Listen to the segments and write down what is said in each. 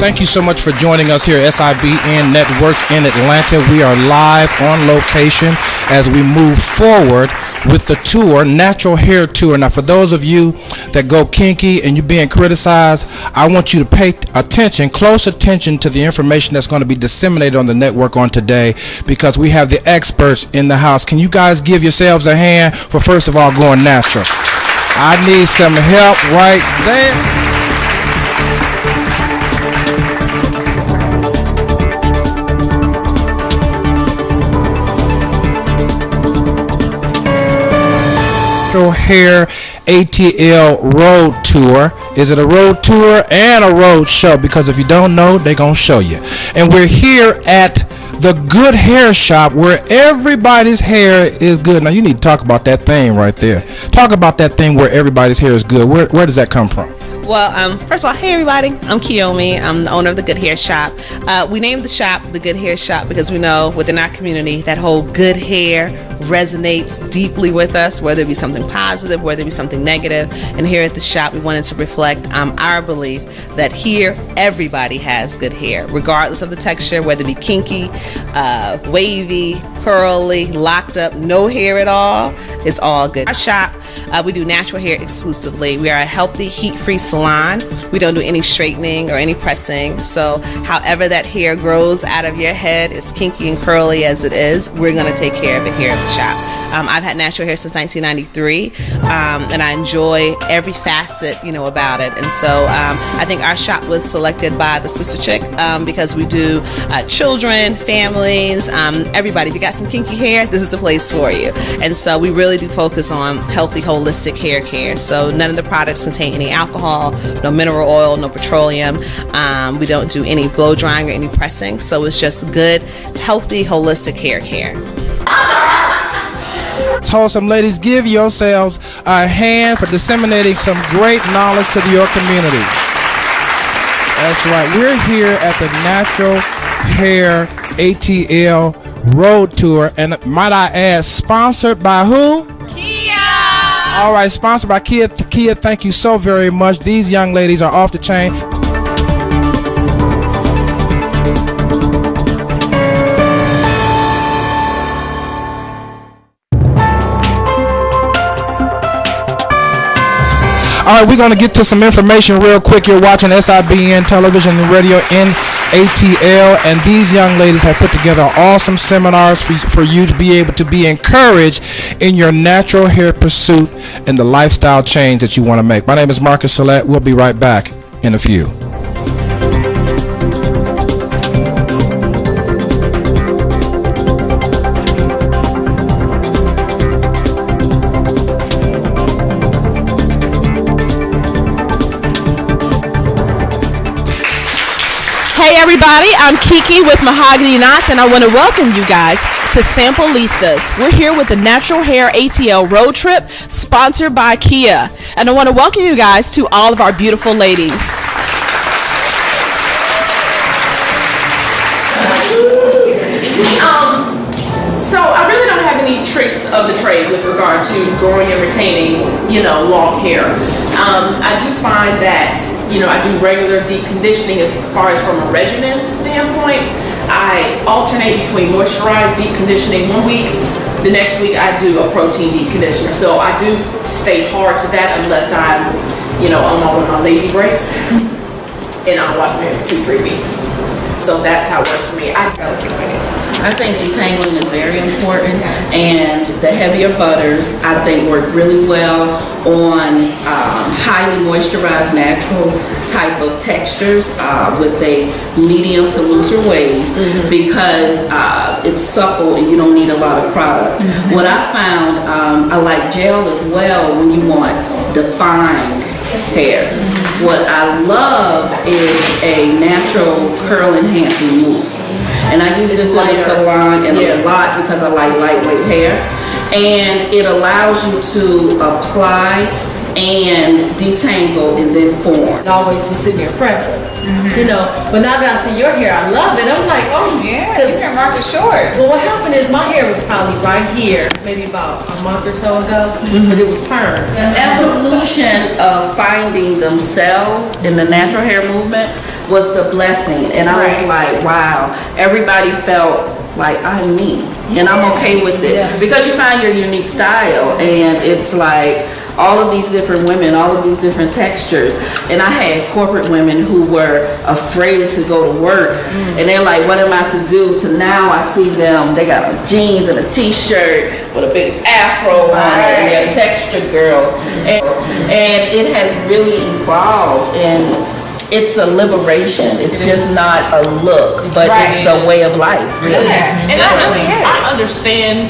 Thank you so much for joining us here at SIBN Networks in Atlanta. We are live on location as we move forward with the tour, Natural Hair Tour. Now, for those of you that go kinky and you're being criticized, I want you to pay attention, close attention to the information that's going to be disseminated on the network on today, because we have the experts in the house. Can you guys give yourselves a hand for, first of all, going natural? I need some help right there. Hair ATL Road Tour. Is it a road tour and a road show? Because if you don't know, they're going to show you. And we're here at the Good Hair Shop, where everybody's hair is good. Now, you need to talk about that thing right there. Talk about that thing where everybody's hair is good. Where does that come from? Well, first of all, hey everybody, I'm Kiyomi. I'm the owner of the Good Hair Shop. We named the shop the Good Hair Shop because we know within our community that whole good hair resonates deeply with us, whether it be something positive, whether it be something negative. And here at the shop, we wanted to reflect our belief that here everybody has good hair, regardless of the texture, whether it be kinky, wavy, curly, locked up, no hair at all. It's all good. Our shop, we do natural hair exclusively. We are a healthy, heat-free salon. We don't do any straightening or any pressing. So however that hair grows out of your head, as kinky and curly as it is, we're going to take care of it here at the shop. I've had natural hair since 1993, and I enjoy every facet, about it. And so I think our shop was selected by the Sister Chick because we do children, families, everybody. If you got some kinky hair, this is the place for you. And so we really do focus on healthy, holistic hair care. So none of the products contain any alcohol, no mineral oil, no petroleum. We don't do any blow drying or any pressing. So it's just good, healthy, holistic hair care. Wholesome ladies, give yourselves a hand for disseminating some great knowledge to your community. That's right. We're here at the Natural Hair ATL Road Tour, and might I add, sponsored by who? Kia! All right, sponsored by Kia. Kia, thank you so very much. These young ladies are off the chain. All right, we're going to get to some information real quick. You're watching SIBN Television and Radio in ATL, and these young ladies have put together awesome seminars for you to be able to be encouraged in your natural hair pursuit and the lifestyle change that you want to make. My name is Marcus Salette. We'll be right back in a few. Hey everybody, I'm Kiki with Mahogany Knots, and I want to welcome you guys to Sampleistas. We're here with the Natural Hair ATL Road Trip, sponsored by Kia. And I want to welcome you guys to all of our beautiful ladies. So I really don't have any tricks of the trade with regard to growing and retaining, long hair. I do find that, I do regular deep conditioning as far as from a regimen standpoint. I alternate between moisturized deep conditioning one week, the next week I do a protein deep conditioner. So I do stay hard to that unless I'm, on one of my lazy breaks, and I'll wash my hair for 2-3 weeks. So that's how it works for me. I think detangling is very important, and the heavier butters I think work really well on highly moisturized natural type of textures with a medium to looser wave, because it's supple and you don't need a lot of product. What I found, I like gel as well when you want defined hair. What I love is a natural curl enhancing mousse. And I use this in the salon and a lot because I like lightweight hair. And it allows you to apply and detangle and then form. It always was sitting here pressing, But now that I see your hair, I love it. I'm like, oh yeah, your hair mark is short. Well, what happened is my hair was probably right here, maybe about a month or so ago, but it was permed. The evolution of finding themselves in the natural hair movement was the blessing. And I was like, wow, everybody felt like I'm me, and I'm okay with it, because you find your unique style, and it's like all of these different women, all of these different textures. And I had corporate women who were afraid to go to work, and they're like, what am I to do? To now I see them, they got on jeans and a t-shirt with a big afro on it, and they're textured girls, and it has really evolved, and it's a liberation. It's just not a look, but it's a way of life, really. And I understand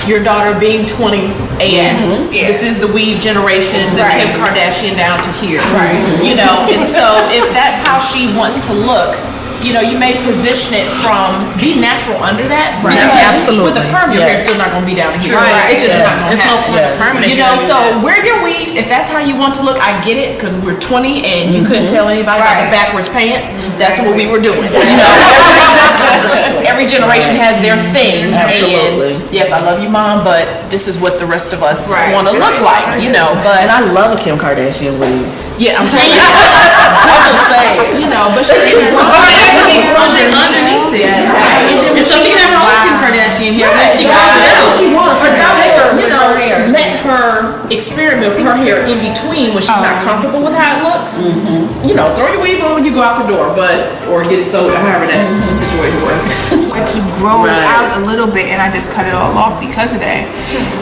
your daughter being 20 and this is the weave generation, the Kim Kardashian down to here. Right. You know, and so if that's how she wants to look, you know, you may position it from be natural under that. Right. Absolutely. With the perm, your hair's still not going to be down here. Right. It's just not going to happen. No point of permanent. You know, so wear your weave if that's how you want to look. I get it, because we're 20 and you couldn't tell anybody about the backwards pants. That's what we were doing. You know, every generation has their thing. Absolutely. And yes, I love you, Mom, but this is what the rest of us want to look like. You know, but and I love a Kim Kardashian weave. Yeah, I'm telling you. I'm just saying, you know, but she can underneath it. And so she can have her own Kim Kardashian hair. She wants it out. She wants her hair. You know, let her experiment with her hair in between when she's not comfortable with how it looks. You know, throw your weave on when you go out the door, or get it sewed, or however that situation works. But to grow out a little bit, and I just cut it all off because of that.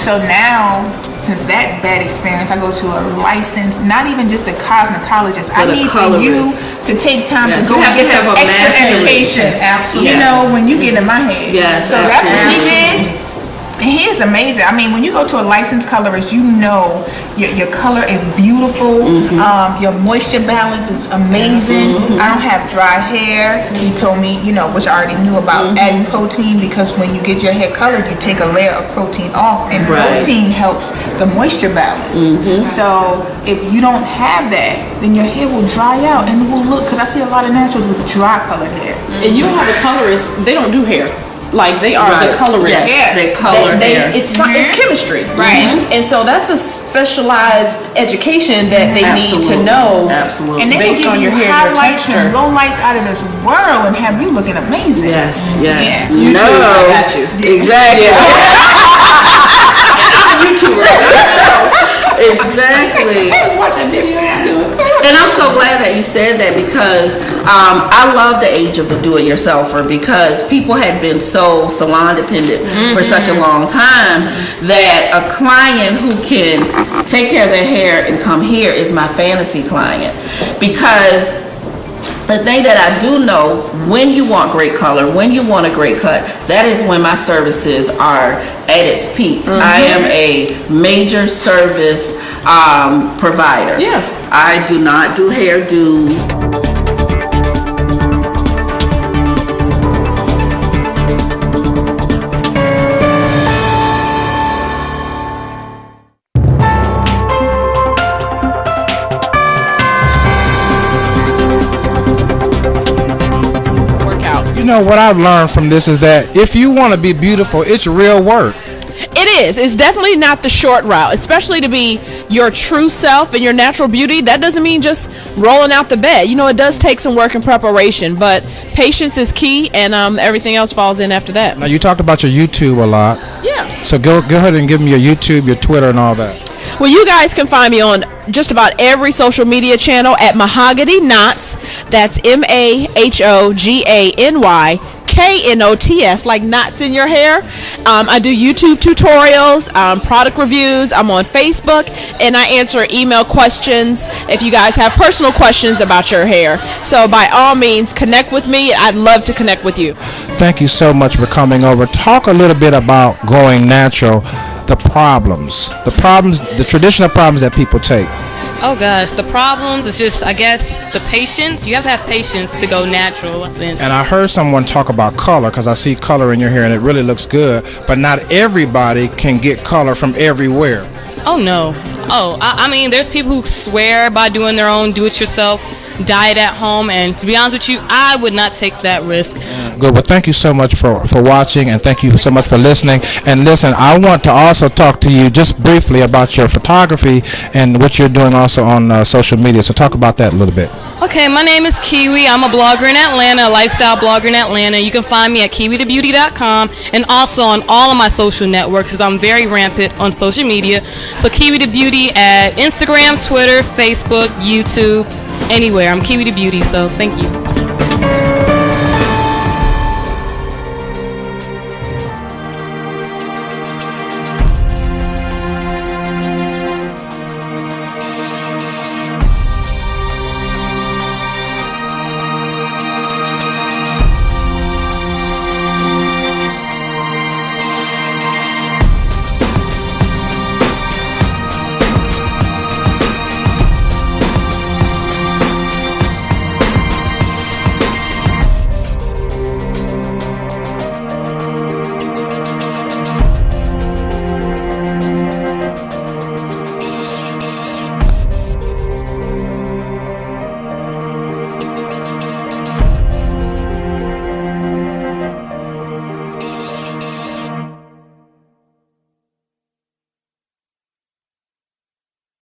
So now, since that bad experience, I go to a licensed, not even just a cosmetologist. I need for you to take time to go and get some extra education. Absolutely. You know, when you get in my head. Yes. So that's what he did. And he is amazing. I mean, when you go to a licensed colorist, you know your color is beautiful. Your moisture balance is amazing. I don't have dry hair. He told me, you know, which I already knew about, adding protein, because when you get your hair colored, you take a layer of protein off, and protein helps the moisture balance. So if you don't have that, then your hair will dry out and it will look, because I see a lot of naturals with dry colored hair. And you have a colorist, they don't do hair. Like they are the colorists. Yes, they color hair. It's chemistry, and so that's a specialized education that they need to know. And they based will on give your you hair, your highlights texture. and lowlights out of this world and have you looking amazing. Yes. YouTube, I got you. Exactly. I'm a YouTuber. Exactly. Watch that video I'm doing. And I'm so glad that you said that, because I love the age of the do-it-yourselfer, because people had been so salon dependent for such a long time that a client who can take care of their hair and come here is my fantasy client. Because the thing that I do know, when you want great color, when you want a great cut, that is when my services are at its peak. I am a major service provider. I do not do hairdos. You know what I've learned from this is that if you want to be beautiful, it's real work. It is. It's definitely not the short route, especially to be your true self and your natural beauty. That doesn't mean just rolling out the bed. You know, it does take some work and preparation, but patience is key, and everything else falls in after that. Now, you talked about your YouTube a lot. Yeah. So go ahead and give me your YouTube, your Twitter, and all that. Well, you guys can find me on just about every social media channel at Mahogany Knots. That's MAHOGANYKNOTS, like knots in your hair. I do YouTube tutorials, product reviews. I'm on Facebook, and I answer email questions if you guys have personal questions about your hair. So by all means, connect with me. I'd love to connect with you. Thank you so much for coming over. Talk a little bit about going natural, the traditional problems that people take. Oh gosh, the problems is just, I guess, the patience. You have to have patience to go natural. And I heard someone talk about color, because I see color in your hair and it really looks good, but not everybody can get color from everywhere. Oh no. Oh, I mean, there's people who swear by doing their own do-it-yourself diet at home, and to be honest with you, I would not take that risk. Good. Well, thank you so much for watching, and thank you so much for listening. And listen, I want to also talk to you just briefly about your photography and what you're doing also on social media. So talk about that a little bit. Okay, my name is Kiwi. I'm a blogger in Atlanta, a lifestyle blogger in Atlanta. You can find me at kiwitobeauty.com and also on all of my social networks because I'm very rampant on social media. So Kiwi to Beauty at Instagram, Twitter, Facebook, YouTube, anywhere. I'm Kiwi to Beauty, so thank you.